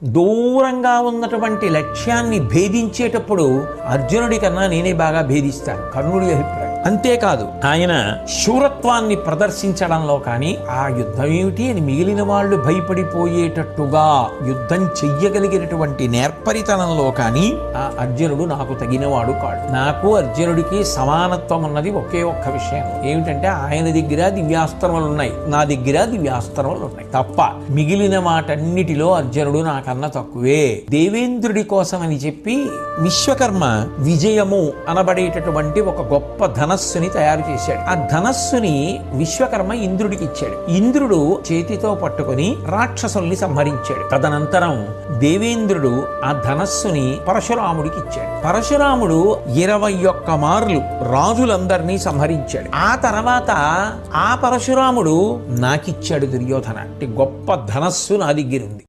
దూరంగా ఉన్నటువంటి లక్ష్యాన్ని భేదించేటప్పుడు అర్జునుడి కన్నా నేనే బాగా భేదిస్తాను కర్ణుడి అభిప్రాయం. అంతేకాదు ఆయన శూరత్వాన్ని ప్రదర్శించడంలో కానీ ఆ యుద్ధం ఏమిటి అని మిగిలిన వాళ్ళు భయపడిపోయేటట్టుగా యుద్ధం చెయ్యగలిగినటువంటి నేర్పరితనంలో కానీ ఆ అర్జునుడు నాకు తగినవాడు కాడు. నాకు అర్జునుడికి సమానత్వం ఉన్నది ఒకే ఒక్క విషయం ఏమిటంటే ఆయన దగ్గర దివ్యాస్త్రములు ఉన్నాయి, నా దగ్గర దివ్యాస్త్రములు ఉన్నాయి తప్ప మిగిలిన వాటన్నిటిలో అర్జునుడు నాకన్నా తక్కువే. దేవేంద్రుడి కోసం అని చెప్పి విశ్వకర్మ విజయము అనబడేటటువంటి ఒక గొప్ప ధనస్సుని తయారు చేశాడు. ఆ ధనస్సుని విశ్వకర్మ ఇంద్రుడికి ఇచ్చాడు. ఇంద్రుడు చేతితో పట్టుకొని రాక్షసుల్ని సంహరించాడు. తదనంతరం దేవేంద్రుడు ఆ ధనస్సుని పరశురాముడికి ఇచ్చాడు. పరశురాముడు 21 మార్లు రాజులందరినీ సంహరించాడు. ఆ తర్వాత ఆ పరశురాముడు నాకిచ్చాడు దుర్యోధన. గొప్ప ధనస్సు నా దగ్గర ఉంది.